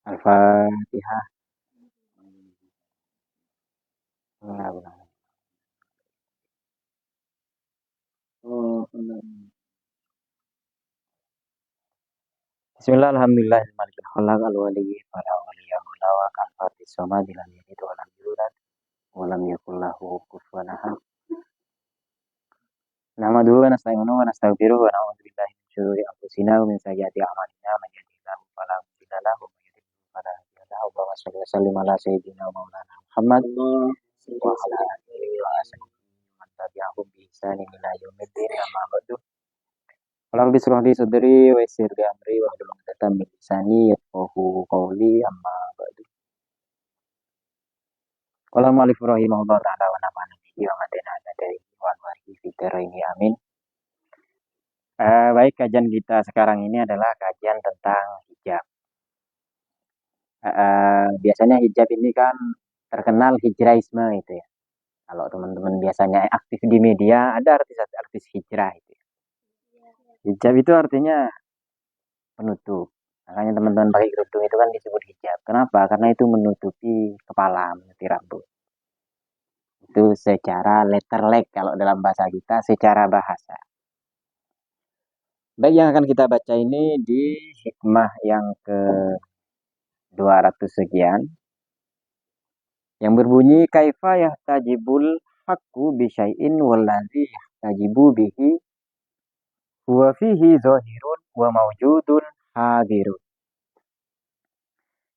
Al-Fatihah. Oh, benar. Bismillah, alhamdulillah, malikil khalaq al-waliyyi fala waliya wa al-fatih samad lam yalid wa lam yulad wa lam yakul lahu kufuwan ahad. Nahmaduhu wa nasta'inuhu wa nastaghfiruhu wa na'udzu billahi min syururi anfusina wa min sayyiati a'malina man yahdihillahu fala mudilla lahu wa man yudlil fala hadiya lahu. Allahumma shalli wa sallim ala sayyidina wa maulana Muhammad wa ala alihi wa ashabihi man tabi'ahum bi ihsanin ila yaumiddin. Amma ba'du. Rabbi shrah li sadri wa yassir li amri wa hlul 'uqdatam min lisani yafqahu qawli. Amma ba'du. Qala al-mu'allif rahimahullah ta'ala wa nafa'ana bihi wa madana dari wa anwarihi fi dharaini amin. Baik, kajian kita sekarang ini adalah kajian tentang hijab. Biasanya hijab ini kan terkenal hijraisme itu ya. Kalau teman-teman biasanya aktif di media, ada artis-artis hijrah itu ya. Hijab itu artinya penutup. Makanya teman-teman pakai kerudung itu kan disebut hijab. Kenapa? Karena itu menutupi kepala, menutupi rambut. Itu secara letterlek kalau dalam bahasa kita, secara bahasa. Baik, yang akan kita baca ini di hikmah yang ke 200 sekian. Yang berbunyi kaifa yahtajibul haqqu bi syai'in wallazi yahtajibu bihi huwa fihi zahirun wa mawjudun hadirun.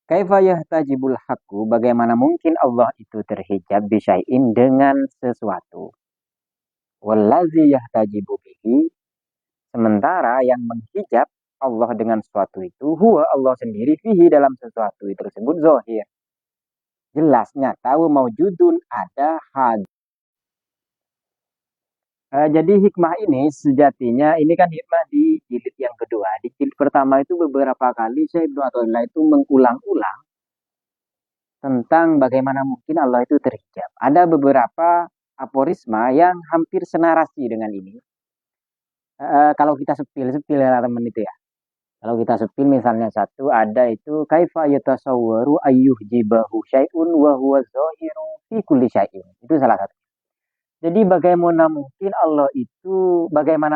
Kaifa yahtajibul haqqu, bagaimana mungkin Allah itu terhijab bi syai'in dengan sesuatu. Wallazi yahtajibu bihi, sementara yang menghijab Allah dengan sesuatu itu huwa Allah sendiri fihi, dalam sesuatu itu tersebut zahir. Jelas, nyata, wa mawjudun, ada, hadir. Jadi hikmah ini sejatinya ini kan hikmah di jilid yang kedua. Di jilid pertama itu beberapa kali Syekh Ibnu Athaillah itu mengulang-ulang tentang bagaimana mungkin Allah itu terhijab. Ada beberapa aforisma yang hampir senarasi dengan ini. Kalau kita sepil ya teman itu ya. Kalau kita sepil misalnya satu ada itu kaifa yatasawwaru ayyuhjibahu syai'un wa huwa zahiru fi kulli syai'in. Itu salah satu. Jadi bagaimana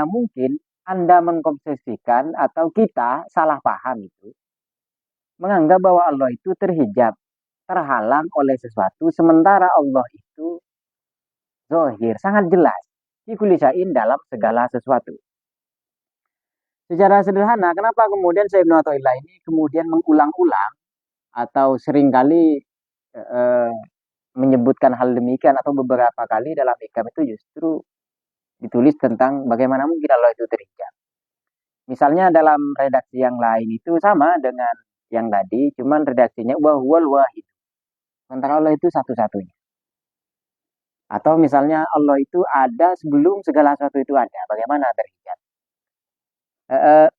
mungkin Anda mengkonsepsikan atau kita salah paham itu, menganggap bahwa Allah itu terhijab, terhalang oleh sesuatu, sementara Allah itu zahir, sangat jelas, fi kulli syai'in, dalam segala sesuatu. Secara sederhana, kenapa kemudian Syekh Ibnu Athaillah ini kemudian mengulang-ulang atau seringkali menyebutkan hal demikian, atau beberapa kali dalam hikam itu justru ditulis tentang bagaimana mungkin Allah itu terhijab. Misalnya dalam redaksi yang lain itu sama dengan yang tadi, cuman redaksinya wa huwal wahid. Sementara Allah itu satu-satunya. Atau misalnya Allah itu ada sebelum segala sesuatu itu ada. Bagaimana terhijab?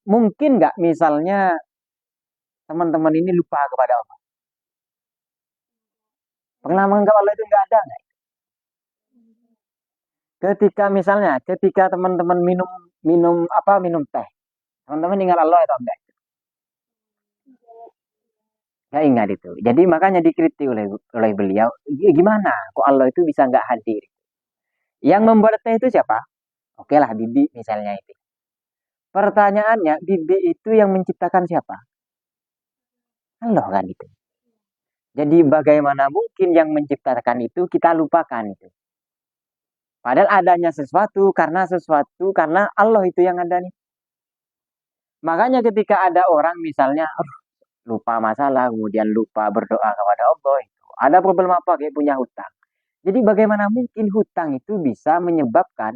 Mungkin nggak misalnya teman-teman ini lupa kepada Allah? Pernah menganggap Allah itu nggak ada nggak? Ketika teman-teman minum teh, teman-teman ingat Allah atau enggak? Nggak ingat itu. Jadi makanya dikritik oleh beliau, gimana kok Allah itu bisa nggak hadir? Yang membuat teh itu siapa? Oke lah, bibi misalnya itu. Pertanyaannya, bibi itu yang menciptakan siapa? Allah kan itu. Jadi bagaimana mungkin yang menciptakan itu kita lupakan itu? Padahal adanya sesuatu karena Allah itu yang ada nih. Makanya ketika ada orang misalnya lupa masalah, kemudian lupa berdoa kepada Allah itu. Ada problem apa? Kayak punya hutang. Jadi bagaimana mungkin hutang itu bisa menyebabkan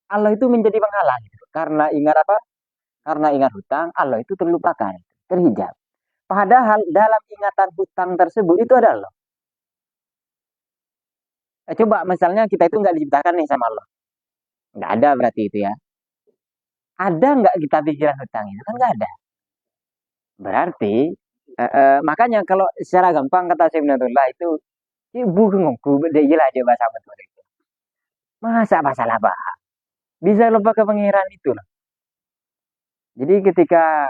Allah itu menjadi penghalang gitu. Karena ingat apa? Karena ingat hutang, Allah itu terlupakan, terhijab. Padahal dalam ingatan hutang tersebut itu ada Allah. Coba misalnya kita itu nggak diciptakan nih sama Allah. Nggak ada berarti itu ya. Ada nggak kita pikiran hutang itu? Kan nggak ada. Berarti makanya kalau secara gampang kata Syekh Ibnullah itu ibu ngomongku dia aja bahasa betul itu. Masa masalah paham? Bisa lupa ke pengiran itu loh. Jadi ketika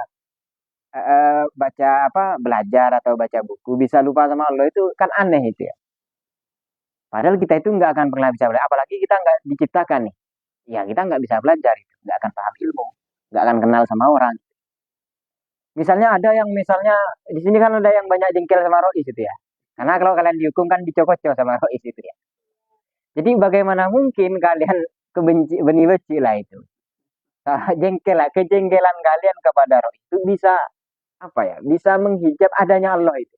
baca apa belajar atau baca buku bisa lupa sama Allah itu kan aneh itu ya. Padahal kita itu nggak akan pernah bisa belajar, apalagi kita nggak diciptakan nih. Ya kita nggak bisa belajar itu, nggak akan paham ilmu, nggak akan kenal sama orang. Misalnya ada yang misalnya di sini kan ada yang banyak jengkel sama Rois itu ya. Karena kalau kalian dihukum kan dicokocok sama Rois itu ya. Jadi bagaimana mungkin kalian kebenci benci lah itu. Jengkel lah, kejengkelan kalian kepada Rois itu bisa apa ya? Bisa menghijab adanya Allah itu.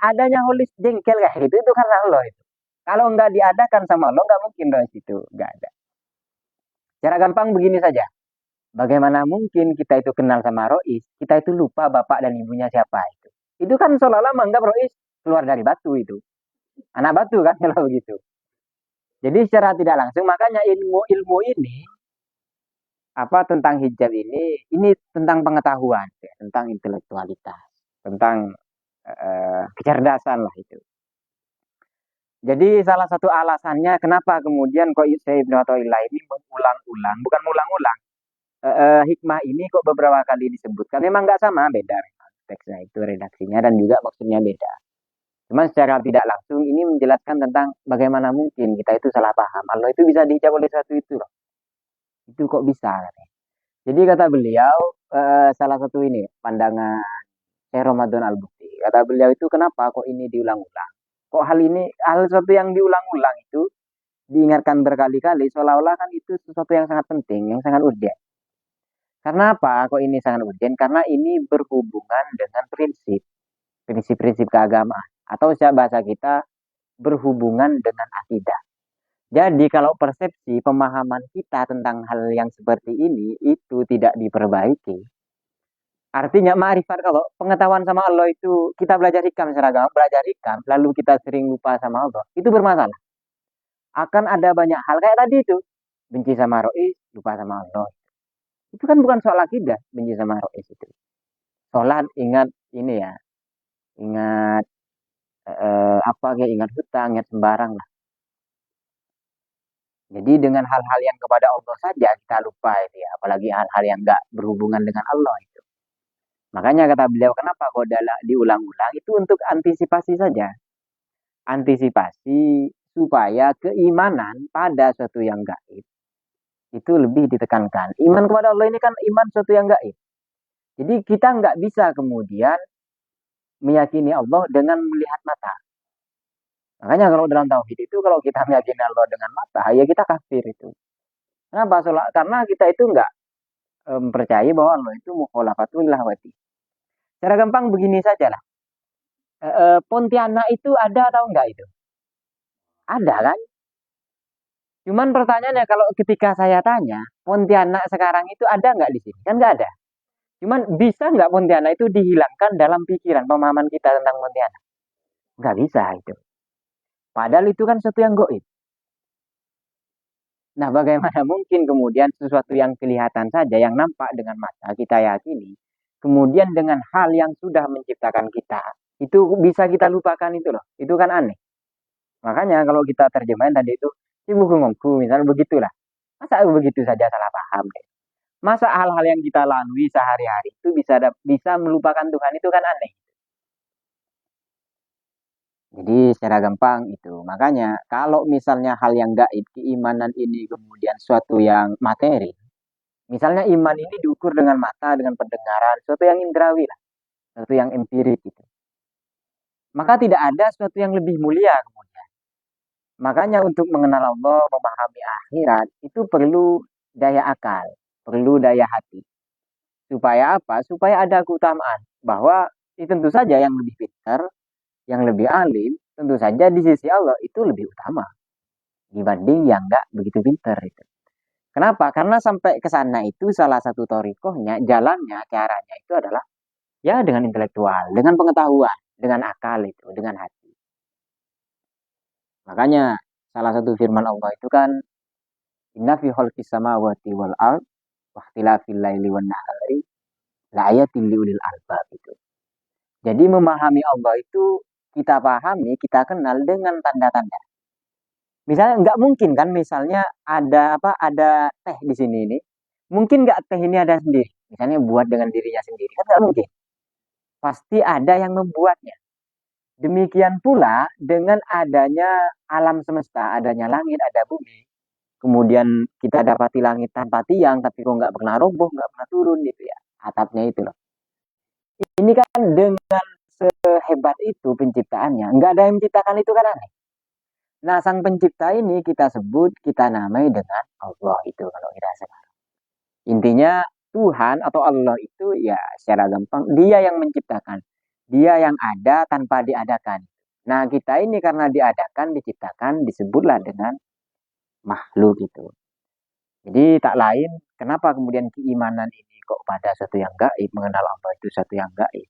Adanya holis jengkel kayak itu karena Allah itu. Kalau nggak diadakan sama Allah nggak mungkin Rois itu nggak ada. Cara gampang begini saja. Bagaimana mungkin kita itu kenal sama Rois, kita itu lupa bapak dan ibunya siapa itu. Itu kan seolah-olah menganggap Rois keluar dari batu itu. Anak batu kan kalau begitu. Jadi secara tidak langsung makanya ilmu-ilmu ini apa tentang hijab ini tentang pengetahuan, ya, tentang intelektualitas, tentang kecerdasan lah itu. Jadi salah satu alasannya kenapa kemudian kok Syekh Ibnu Athaillah ini mengulang-ulang, bukan mengulang-ulang, hikmah ini kok beberapa kali disebutkan. Memang nggak sama, beda memang teksnya itu redaksinya dan juga maksudnya beda. Cuma secara tidak langsung ini menjelaskan tentang bagaimana mungkin kita itu salah paham. Allah itu bisa dihijab oleh satu itu loh. Itu kok bisa katanya. Jadi kata beliau salah satu ini pandangan Syekh Ramadan Al-Bukhari. Kata beliau itu kenapa kok ini diulang-ulang? Kok hal sesuatu yang diulang-ulang itu diingatkan berkali-kali seolah-olah kan itu sesuatu yang sangat penting, yang sangat urgent. Karena apa? Kok ini sangat urgent? Karena ini berhubungan dengan prinsip-prinsip keagamaan. Atau bahasa kita berhubungan dengan akidah. Jadi kalau persepsi pemahaman kita tentang hal yang seperti ini itu tidak diperbaiki. Artinya ma'rifat kalau pengetahuan sama Allah itu kita belajar hikam secara agama, belajar hikam, lalu kita sering lupa sama Allah, itu bermasalah. Akan ada banyak hal kayak tadi itu. Benci sama Rois, lupa sama Allah. Itu kan bukan soal akidah, benci sama Rois itu. Sholat ingat ini ya, ingat apa kayak ingat hutang, ingat sembarang lah. Jadi dengan hal-hal yang kepada Allah saja kita lupa itu ya, apalagi hal-hal yang enggak berhubungan dengan Allah itu. Makanya kata beliau kenapa kok diulang-ulang itu untuk antisipasi saja. Antisipasi supaya keimanan pada suatu yang gaib itu lebih ditekankan. Iman kepada Allah ini kan iman suatu yang gaib. Jadi kita nggak bisa kemudian meyakini Allah dengan melihat mata. Makanya kalau dalam tauhid itu kalau kita meyakini Allah dengan mata, ya kita kafir itu. Kenapa? Karena kita itu nggak percaya bahwa Allah itu mukhalafatul lahwati. Cara gampang begini saja lah. Pontianak itu ada atau enggak itu? Ada kan? Cuman pertanyaannya kalau ketika saya tanya, Pontianak sekarang itu ada nggak di sini? Kan nggak ada. Cuman bisa nggak Pontianak itu dihilangkan dalam pikiran pemahaman kita tentang Pontianak? Nggak bisa itu. Padahal itu kan sesuatu yang goib. Nah, bagaimana mungkin kemudian sesuatu yang kelihatan saja, yang nampak dengan mata kita yakini, kemudian dengan hal yang sudah menciptakan kita, itu bisa kita lupakan itu loh. Itu kan aneh. Makanya kalau kita terjemahin tadi itu, si ngomku, misalnya begitulah. Masa begitu saja salah paham deh. Masa hal-hal yang kita lalui sehari-hari itu bisa melupakan Tuhan itu kan aneh. Jadi secara gampang itu. Makanya kalau misalnya hal yang gaib, keimanan ini kemudian suatu yang materi. Misalnya iman ini diukur dengan mata, dengan pendengaran, suatu yang indrawi lah. Suatu yang empirik gitu. Maka tidak ada suatu yang lebih mulia kemudian. Makanya untuk mengenal Allah, memahami akhirat, itu perlu daya akal, perlu daya hati. Supaya apa? Supaya ada keutamaan. Bahwa tentu saja yang lebih pintar, yang lebih alim, tentu saja di sisi Allah itu lebih utama dibanding yang nggak begitu pintar itu. Kenapa? Karena sampai ke sana itu salah satu torikohnya, jalannya, caranya itu adalah ya dengan intelektual, dengan pengetahuan, dengan akal itu, dengan hati. Makanya salah satu firman Allah itu kan inna fi khalqis samawati wal ard wa ikhtilafil laili wan nahari la ayatin liulil albab itu. Jadi memahami Allah itu kita pahami, kita kenal dengan tanda-tanda. Misalnya nggak mungkin kan misalnya ada apa ada teh di sini ini. Mungkin nggak teh ini ada sendiri. misalnya buat dengan dirinya sendiri, kan nggak mungkin. Pasti ada yang membuatnya. Demikian pula dengan adanya alam semesta, adanya langit, ada bumi. Kemudian kita dapati langit tanpa tiang, tapi kok nggak pernah roboh, nggak pernah turun gitu ya. Atapnya itu loh. Ini kan dengan sehebat itu penciptaannya, nggak ada yang menciptakan itu kan aneh. Nah, sang pencipta ini kita sebut, kita namai dengan Allah itu kalau kita sekarang. Intinya Tuhan atau Allah itu ya secara gampang dia yang menciptakan. Dia yang ada tanpa diadakan. Nah, kita ini karena diadakan, diciptakan, disebutlah dengan makhluk itu. Jadi tak lain, kenapa kemudian keimanan ini kok pada satu yang gaib, mengenal Allah itu satu yang gaib.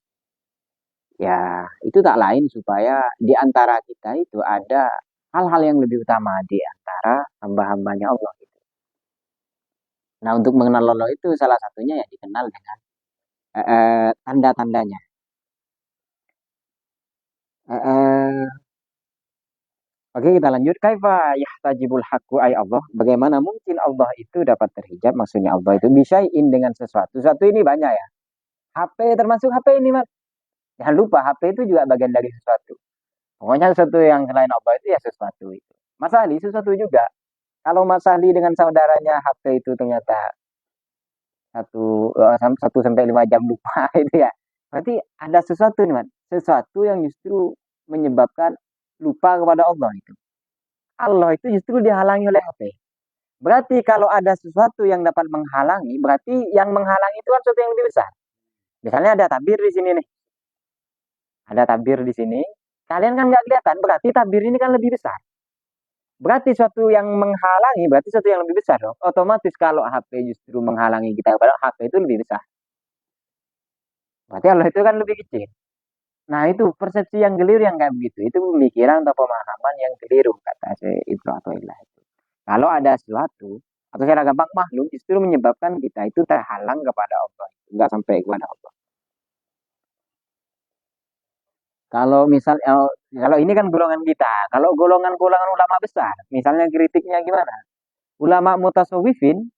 Ya, itu tak lain supaya di antara kita itu ada hal-hal yang lebih utama di antara hamba-hambanya Allah itu. Nah, untuk mengenal Allah itu salah satunya ya dikenal dengan tanda-tandanya. Eh, eh, Oke, kita lanjut. Kaifa yahtajibul haqqu ay Allah. Bagaimana mungkin Allah itu dapat terhijab? Maksudnya Allah itu bisain dengan sesuatu. Sesuatu ini banyak ya. HP termasuk HP ini, Mas. Jangan lupa HP itu juga bagian dari sesuatu. Pokoknya sesuatu yang selain Allah itu ya sesuatu itu. Mas Ali sesuatu juga. Kalau Mas Ali dengan saudaranya HP itu ternyata 1 sampai 5 jam lupa itu ya. Berarti ada sesuatu nih, Mas. Sesuatu yang justru menyebabkan lupa kepada Allah itu. Allah itu justru dihalangi oleh HP. Berarti kalau ada sesuatu yang dapat menghalangi, berarti yang menghalangi itu kan sesuatu yang lebih besar. Misalnya ada tabir di sini nih. Ada tabir di sini. Kalian kan nggak kelihatan, berarti tabir ini kan lebih besar. Berarti sesuatu yang menghalangi, berarti sesuatu yang lebih besar dong. Otomatis kalau HP justru menghalangi kita kepada HP itu lebih besar. Berarti Allah itu kan lebih kecil. Nah itu persepsi yang keliru yang kayak begitu. Itu pemikiran atau pemahaman yang keliru kata saya itu atau ilah itu. Kalau ada sesuatu atau secara gampang makhluk justru menyebabkan kita itu terhalang kepada Allah. Enggak sampai kepada Allah. Kalau misal kalau ini kan golongan kita, kalau golongan-golongan ulama besar, misalnya kritiknya gimana? Ulama mutasawwifin,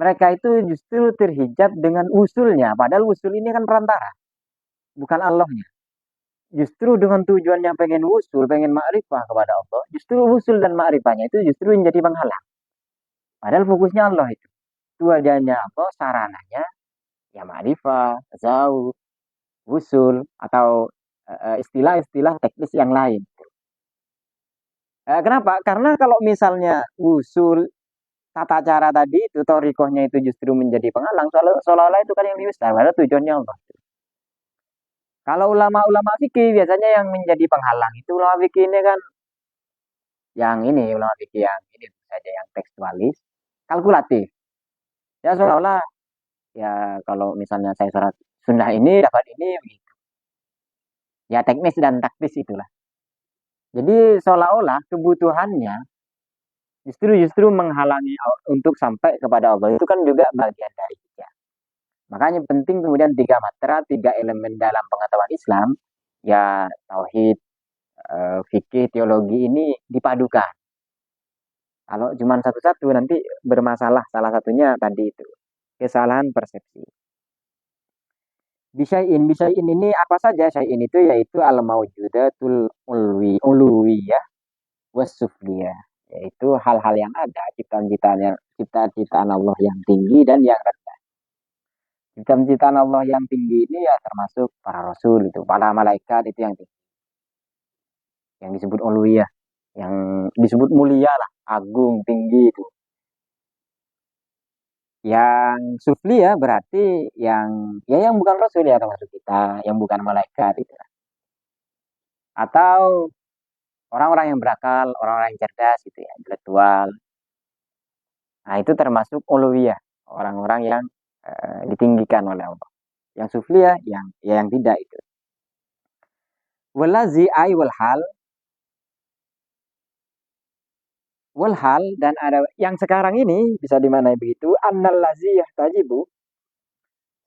mereka itu justru terhijab dengan usulnya, padahal usul ini kan perantara, bukan Allahnya. Justru dengan tujuannya pengen usul, pengen ma'rifah kepada Allah, justru usul dan ma'rifahnya itu justru menjadi penghalang. Padahal fokusnya Allah itu. Tujuannya apa? Sarananya ya ma'rifah, tasawuf, usul atau istilah-istilah teknis yang lain. Kenapa? Karena kalau misalnya usul tata cara tadi itu torikohnya itu justru menjadi penghalang seolah-olah itu kan yang lebih besar padahal tujuannya Allah. Kalau ulama-ulama fikih biasanya yang menjadi penghalang itu ulama fikih ini kan yang ini ulama fikih yang ini saja yang tekstualis, kalkulatif. Ya seolah-olah ya kalau misalnya saya sholat sunnah ini dapat ini begitu. Ya teknis dan taktis itulah. Jadi seolah-olah kebutuhannya justru menghalangi untuk sampai kepada Allah itu kan juga bagian dari dia. Makanya penting kemudian 3 matra, 3 elemen dalam pengetahuan Islam, ya tauhid, fikih, teologi ini dipadukan. Kalau cuma satu-satu nanti bermasalah salah satunya tadi itu kesalahan persepsi. Bisain ini apa saja? Syai'in itu yaitu al maujudatul uluwiyah wasufliyah, yaitu hal-hal yang ada ciptaan Allah yang tinggi dan yang rendah. Ciptaan Allah yang tinggi ini ya termasuk para rasul itu, para malaikat itu yang tinggi, yang disebut uluwiyah, yang disebut mulia lah, agung, tinggi itu. Yang sufli ya berarti yang bukan rasul ya termasuk kita, yang bukan malaikat itu. Atau orang-orang yang berakal, orang-orang yang cerdas gitu ya, intelektual. Nah, itu termasuk uluwiyah, orang-orang yang ditinggikan oleh Allah. Yang sufliyah yang tidak itu. Walazi ay walhal dan ada yang sekarang ini bisa dimanai begitu annal lazi yahtajibu,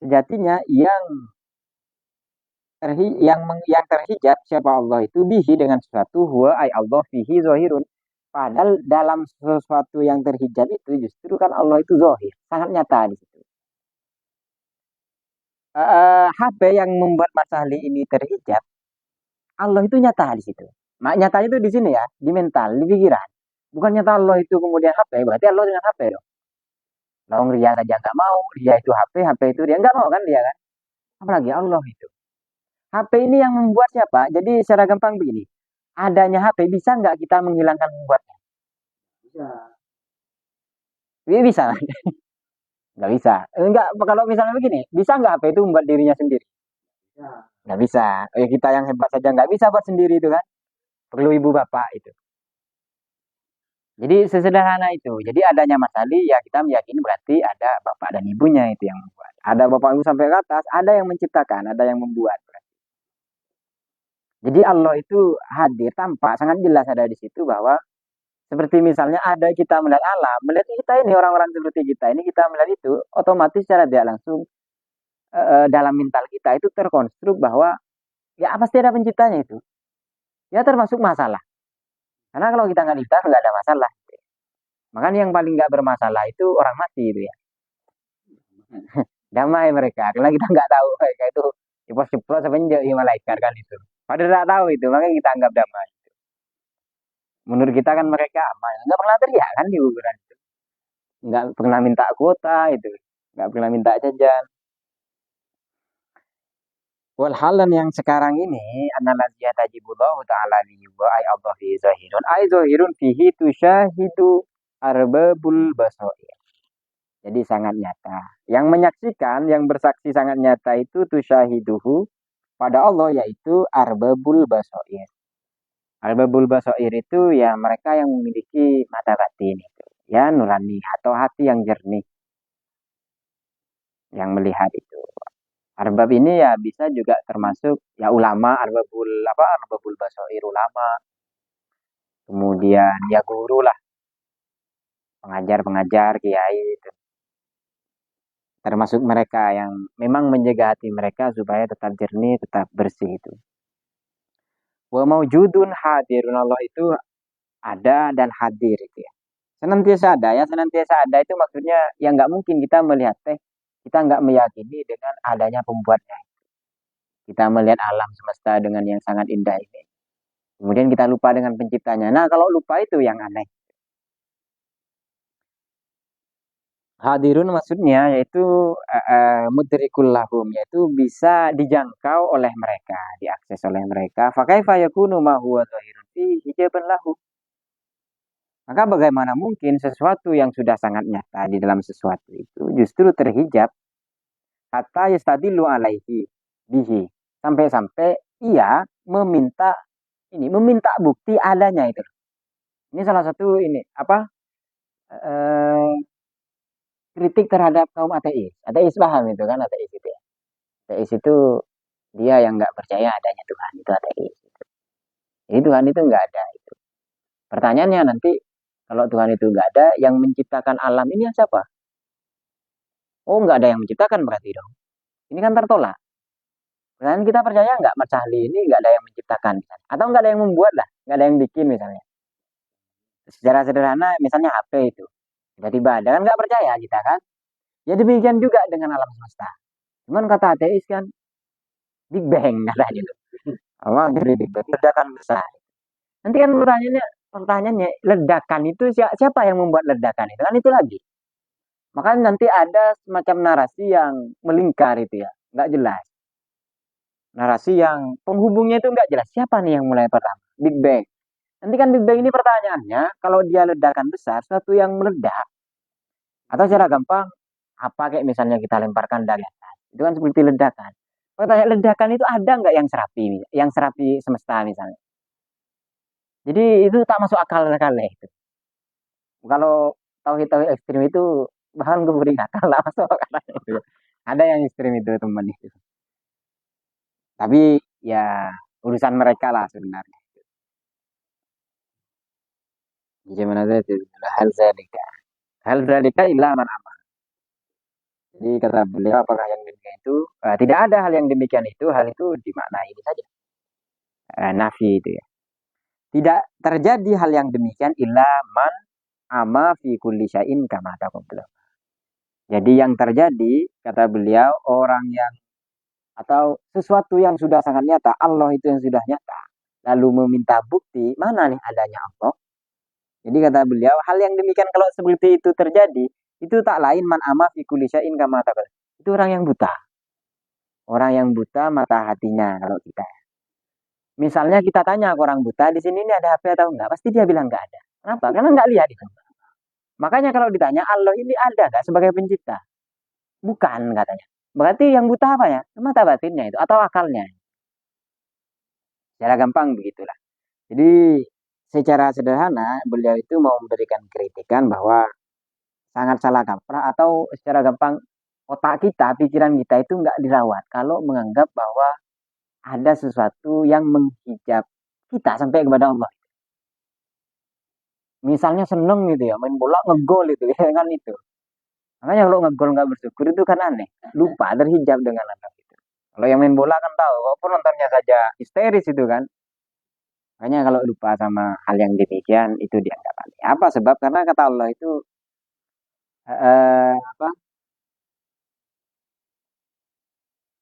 sejatinya yang terhijab siapa Allah itu bihi dengan sesuatu huwa ay Allah fihi zahirun. Padahal dalam sesuatu yang terhijab itu justru kan Allah itu zahir, sangat nyata di situ. HP yang membuat Mas Ahli ini terhijab, Allah itu nyata di situ. Nyatanya itu di sini ya, di mental, di pikiran. Bukan nyata Allah itu kemudian HP, berarti Allah dengan HP dong. Long Ria saja nggak mau, dia itu HP, HP itu dia nggak mau kan dia kan. Apalagi Allah itu. HP ini yang membuat siapa? Jadi secara gampang begini, adanya HP bisa nggak kita menghilangkan membuatnya? Bisa. Iya, bisa, nggak bisa. Enggak, kalau misalnya begini, bisa nggak HP itu membuat dirinya sendiri? Bisa. Nggak bisa. Kita yang hebat saja nggak bisa buat sendiri itu kan. Perlu ibu bapak itu. Jadi sesederhana itu. Jadi adanya Mas Ali ya kita meyakini berarti ada bapak dan ibunya itu yang membuat. Ada bapak ibu sampai ke atas, ada yang menciptakan, ada yang membuat. Jadi Allah itu hadir tampak sangat jelas ada di situ bahwa seperti misalnya ada kita melihat alam, melihat kita ini orang-orang seperti kita ini kita melihat itu otomatis secara tidak langsung dalam mental kita itu terkonstruk bahwa ya pasti ada penciptanya itu. Ya termasuk masalah. Karena kalau kita nggak dicipta nggak ada masalah. Makanya yang paling nggak bermasalah itu orang mati itu ya. Damai mereka. Karena kita nggak tahu mereka itu ceplos-ceplos semenjak malaikat kan itu. Padahal nggak tahu itu, makanya kita anggap damai. Menurut kita kan mereka aman. Nggak pernah teriak kan di kuburan itu. Nggak pernah minta kuota itu. Nggak pernah minta jajan. Walhalan yang sekarang ini adalah tajibullahu ta'ala liyuwa ay Allah fi zahirun ay zahirun fihi tusyahidu arbabul basoir. Jadi sangat nyata. Yang menyaksikan, yang bersaksi sangat nyata itu tusyahiduhu pada Allah yaitu arbabul basoir. Arbabul basoir itu ya mereka yang memiliki mata batin itu. Ya nurani atau hati yang jernih. Yang melihat itu. Arbab ini ya bisa juga termasuk ya ulama, arbabul basoir ulama. Kemudian ya guru lah, pengajar-pengajar, kiai itu. Termasuk mereka yang memang menjaga hati mereka supaya tetap jernih, tetap bersih itu. Wa maujudun hadirun Allah itu ada dan hadir itu ya. Senantiasa ada ya, senantiasa ada itu maksudnya ya nggak mungkin kita melihat kita nggak meyakini dengan adanya pembuatnya. Kita melihat alam semesta dengan yang sangat indah ini. Kemudian kita lupa dengan penciptanya. Nah kalau lupa itu yang aneh. Hadirun maksudnya yaitu mudrikul lahum, yaitu bisa dijangkau oleh mereka, diakses oleh mereka. Fakaifa yakunu ma huwa zahirun fi hijaban lahu. Maka bagaimana mungkin sesuatu yang sudah sangat nyata di dalam sesuatu itu justru terhijab hatta yastadillu alaihi bihi. Sampai-sampai ia meminta bukti adanya itu. Ini salah satu ini apa? Eh, kritik terhadap kaum ateis. Ateis paham itu kan ateis itu ya. Ateis itu dia yang nggak percaya adanya Tuhan itu ateis. Jadi Tuhan itu nggak ada itu. Pertanyaannya nanti kalau Tuhan itu nggak ada, yang menciptakan alam ini siapa? Oh nggak ada yang menciptakan berarti dong. Ini kan tertolak. Dan kita percaya nggak Mas Ahli ini nggak ada yang menciptakan, atau nggak ada yang membuat lah, nggak ada yang bikin misalnya. Secara sederhana misalnya HP itu tiba-tiba ada kan nggak percaya kita kan? Ya demikian juga dengan alam semesta. Cuman kata ateis kan Big Bang katanya itu. Awal dari Big Bang ledakan besar. Nanti kan pertanyaannya ledakan itu siapa yang membuat ledakan itu kan itu lagi. Makanya nanti ada semacam narasi yang melingkar itu ya, nggak jelas. Narasi yang penghubungnya itu nggak jelas. Siapa nih yang mulai pertama? Big Bang. Nanti kan Big Bang ini pertanyaannya, kalau dia ledakan besar, sesuatu yang meledak, atau secara gampang, apa kayak misalnya kita lemparkan dari atas. Itu kan seperti ledakan. Pertanyaan ledakan itu ada nggak yang serapi semesta misalnya. Jadi itu tak masuk akal sekali itu. Kalau tauhid-tauhid ekstrim itu bahkan gue beri akal lah masuk akal itu. Ada yang ekstrim itu teman itu. Tapi ya urusan mereka lah sebenarnya. Gimana saja itu hal zalika. Hal zalika illa man aman. Jadi kata beliau apakah yang demikian itu tidak ada hal yang demikian itu, hal itu dimaknai ini saja. Nafi itu ya. Tidak terjadi hal yang demikian illa man ama fi kulli syai'in kama taqabbala. Jadi yang terjadi kata beliau orang yang atau sesuatu yang sudah sangat nyata, Allah itu yang sudah nyata, lalu meminta bukti mana nih adanya Allah. Jadi kata beliau, hal yang demikian kalau seperti itu terjadi, itu tak lain man ama fi kulli syai'in kama taqal. Itu orang yang buta. Orang yang buta mata hatinya kalau kita. Misalnya kita tanya ke orang buta, di sini ini ada HP atau enggak? Pasti dia bilang enggak ada. Kenapa? Karena enggak lihat itu. Makanya kalau ditanya Allah ini ada enggak sebagai pencipta? Bukan katanya. Berarti yang buta apa ya? Mata batinnya itu atau akalnya. Secara gampang begitulah. Jadi secara sederhana beliau itu mau memberikan kritikan bahwa sangat salah kaprah atau secara gampang otak kita, pikiran kita itu nggak dirawat kalau menganggap bahwa ada sesuatu yang menghijab kita sampai kepada Allah. Misalnya seneng gitu ya, main bola ngegol itu ya kan itu. Makanya kalau ngegol nggak bersyukur itu kan aneh, lupa terhijab dengan apa itu. Kalau yang main bola kan tahu, kalau penontonnya saja histeris itu kan. Makanya kalau lupa sama hal yang demikian itu dianggap aneh. Apa sebab? Karena kata Allah itu apa?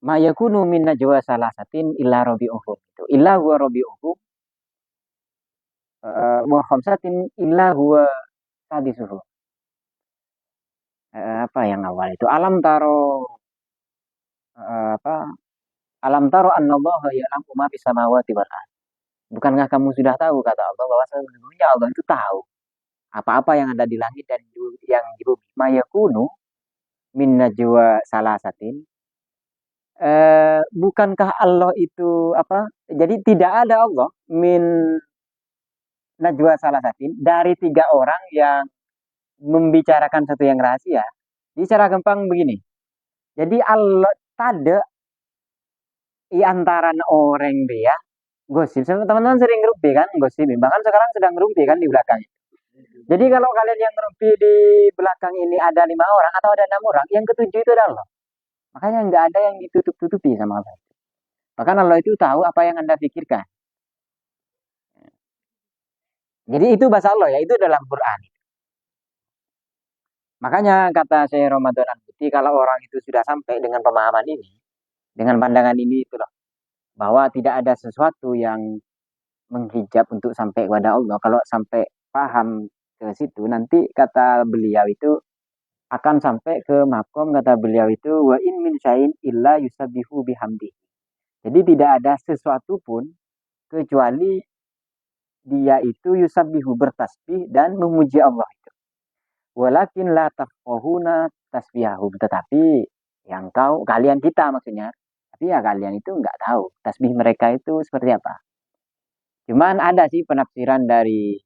Ma yakunu min najwa salasatin illa rabi'uhum. Itu illa huwa rabi'uhum wa khamsatin illa huwa sadisuhum. Apa yang awal itu? Apa? Alam taro annallaha ya'lamu ma fis samawati wal ardh. Bukankah kamu sudah tahu kata Allah bahwa sesungguhnya Allah itu tahu apa-apa yang ada di langit dan yang di bumi. Ma yakunu min najwa salasatin. Bukankah Allah itu apa? Jadi tidak ada Allah min najwa salasatin dari tiga orang yang membicarakan satu yang rahasia. Jadi secara gampang begini. Jadi Allah tade di antara orang dia gosip. Teman-teman sering ngerumpi kan gosip. Bahkan sekarang sedang ngerumpi kan di belakang. Jadi kalau kalian yang ngerumpi di belakang ini ada 5 orang atau ada 6 orang, yang ketujuh itu adalah Allah. Makanya nggak ada yang ditutup-tutupi sama Allah. Bahkan Allah itu tahu apa yang Anda pikirkan. Jadi itu bahasa Allah ya, itu dalam Quran. Makanya kata Syekh Ramadan Al-Buti, kalau orang itu sudah sampai dengan pemahaman ini, dengan pandangan ini itu loh, bahwa tidak ada sesuatu yang menghijab untuk sampai kepada Allah. Kalau sampai paham ke situ, nanti kata beliau itu akan sampai ke makom kata beliau itu wa in min syai'in illa yusabbihu bihamdi. Jadi tidak ada sesuatu pun kecuali dia itu yusabbihu bertasbih dan memuji Allah itu. Walakin la tafqahuna tasbihahum, tetapi yang kalian kita maksudnya, tapi ya kalian itu nggak tahu tasbih mereka itu seperti apa. Cuman ada sih penafsiran dari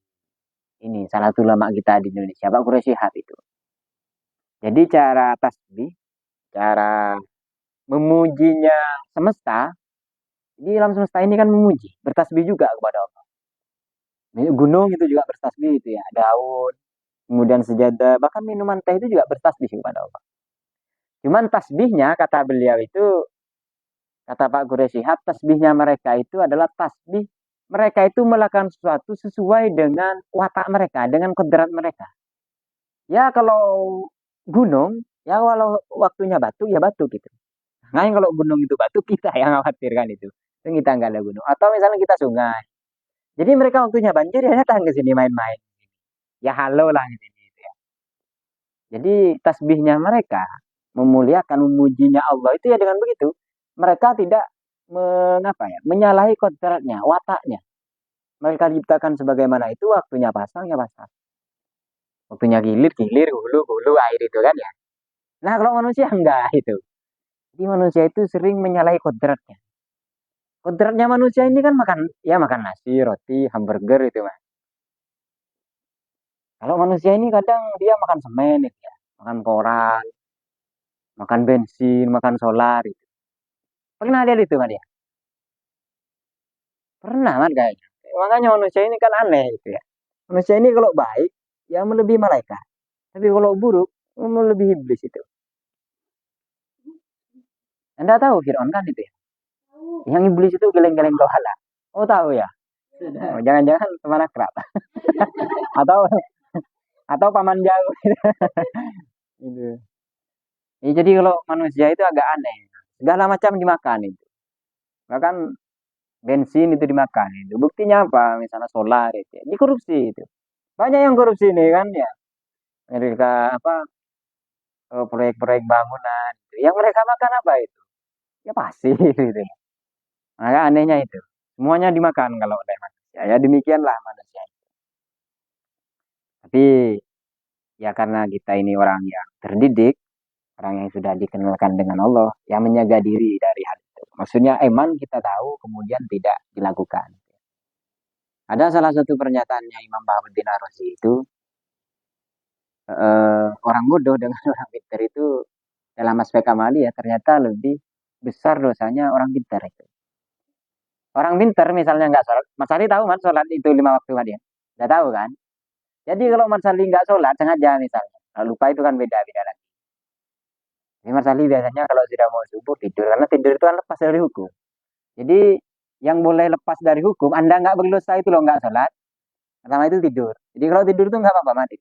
ini salah satu ulama kita di Indonesia, Pak Quraisy Shihab itu. Jadi cara tasbih, cara memujinya semesta, di alam semesta ini kan memuji, bertasbih juga kepada Allah. Gunung itu juga bertasbih itu ya, daun, kemudian sejadah, bahkan minuman teh itu juga bertasbih kepada Allah. Cuman tasbihnya kata beliau itu, kata Pak Quraisy Shihab, tasbihnya mereka itu adalah tasbih mereka itu melakukan sesuatu sesuai dengan watak mereka, dengan kodrat mereka. Ya kalau gunung, ya walau waktunya batu, ya batu gitu. Nah kalau gunung itu batu, kita yang khawatirkan itu. Itu kita nggak ada gunung. Atau misalnya kita sungai. Jadi mereka waktunya banjir, ya datang ke sini main-main. Ya halo lah di sini. Gitu ya. Jadi tasbihnya mereka, memuliakan, memujinya Allah itu ya dengan begitu. Mereka tidak mengapa ya, menyalahi kodratnya, wataknya. Mereka diciptakan sebagaimana itu, waktunya pasang ya pasang. Waktunya gilir, gilir, hulu, hulu, air itu kan ya. Nah kalau manusia enggak itu. Jadi manusia itu sering menyalahi kodratnya. Kodratnya manusia ini kan makan, ya makan nasi, roti, hamburger itu mas. Kalau manusia ini kadang dia makan semen itu ya. Makan koran, makan bensin, makan solar itu. Pernah lihat itu kan ya? Pernah kan kayaknya. Makanya manusia ini kan aneh itu ya. Manusia ini kalau baik, ya melebihi malaikat. Tapi kalau buruk, melebihi iblis itu. Anda tahu Fir'aun kan itu ya? Yang iblis itu geleng-geleng kepala. Oh tahu ya? Oh, jangan-jangan teman akrab. atau atau paman jauh. Gitu. Ya, jadi kalau manusia itu agak aneh. segala macam dimakan itu. Bahkan bensin itu dimakan itu. Buktinya apa? Misalnya solar itu, ya. Dikorupsi itu. Banyak yang korupsi ini kan ya. Mereka apa proyek-proyek bangunan. Gitu. Yang mereka makan apa itu? Ya pasir gitu. Maka anehnya itu. Semuanya dimakan kalau oleh manusia. Ya demikianlah manusia. Tapi ya karena kita ini orang yang terdidik, orang yang sudah dikenalkan dengan Allah, yang menjaga diri dari hal itu. Maksudnya iman kita tahu, kemudian tidak dilakukan. Ada salah satu pernyataannya Imam Bahamuddin Ar-Razi itu, orang bodoh dengan orang pintar itu dalam aspek amali ya ternyata lebih besar dosanya orang pintar itu. Orang pintar misalnya nggak sholat, Mas Ali tahu kan sholat itu 5 waktu kan ya? Nggak tahu kan? Jadi kalau Mas Ali nggak sholat sengaja misalnya, kalau lupa itu kan beda-beda lagi. Jadi Mas Ali biasanya kalau sudah mau subuh tidur, karena tidur itu kan lepas dari hukum. Jadi yang boleh lepas dari hukum, Anda nggak berdosa itu loh nggak sholat, pertama itu tidur. Jadi kalau tidur itu nggak apa-apa mati.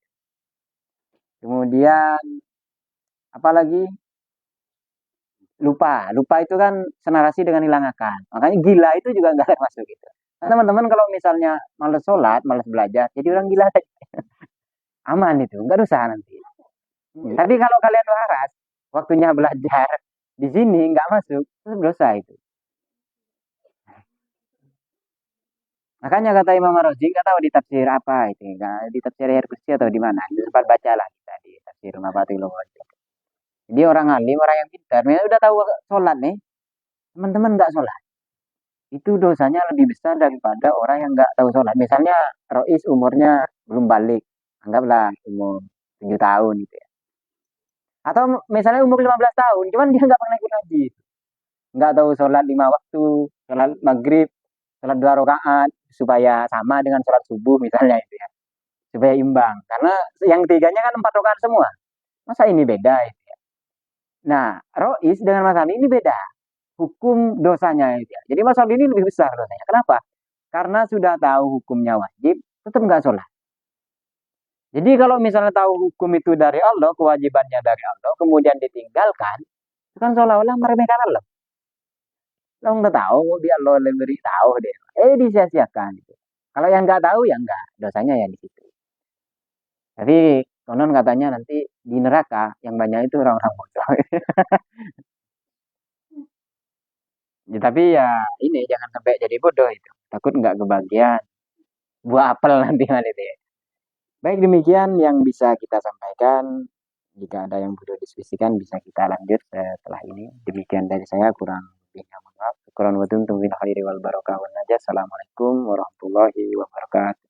Kemudian apalagi lupa, lupa itu kan senarasi dengan hilang akal. Makanya gila itu juga nggak termasuk gitu. Nah, teman-teman kalau misalnya males sholat, males belajar, jadi orang gila aman itu, nggak dosa nanti. Tapi kalau kalian waras, waktunya belajar di sini nggak masuk, itu dosa itu. Makanya kata Imam Ar-Razi, nggak tahu di tafsir apa itu, nggak di tafsir air kursi atau di mana. Di tempat baca lah kita di tafsir Mafathul Ghazali. Jadi orang alim, orang yang pintar, misalnya udah tahu sholat nih, teman-teman nggak sholat. Itu dosanya lebih besar daripada orang yang nggak tahu sholat. Misalnya Rois umurnya belum balik, anggaplah umur 7 tahun gitu ya. Atau misalnya umur 15 tahun, cuman dia nggak pernah ikut ngaji. Nggak tahu sholat 5 waktu, sholat maghrib, sholat 2 rakaat, supaya sama dengan sholat subuh misalnya itu ya. Supaya imbang. Karena yang tiganya kan 4 rakaat semua. Masa ini beda itu ya. Nah, Rois dengan Mas Ali ini beda. Hukum dosanya itu ya. Jadi Mas Ali ini lebih besar dosanya. Kenapa? Karena sudah tahu hukumnya wajib, tetap nggak sholat. Jadi kalau misalnya tahu hukum itu dari Allah, kewajibannya dari Allah, kemudian ditinggalkan, itu kan seolah-olah meremehkan Allah. Lo nggak tahu, dia Allah lebih tahu deh. Disia-siakan. Gitu. Kalau yang nggak tahu ya nggak, dosanya ya di situ. Tapi konon katanya nanti di neraka yang banyak itu orang-orang bodoh. Ya, tapi ya ini jangan sampai jadi bodoh itu. Takut nggak kebagian buah apel nanti malah itu ya. Baik demikian yang bisa kita sampaikan. Jika ada yang perlu diskusikan bisa kita lanjut setelah ini. Demikian dari saya kurang lebihnya mohon maaf. Kurang lebih taufiq wal barakatuh. Assalamualaikum warahmatullahi wabarakatuh.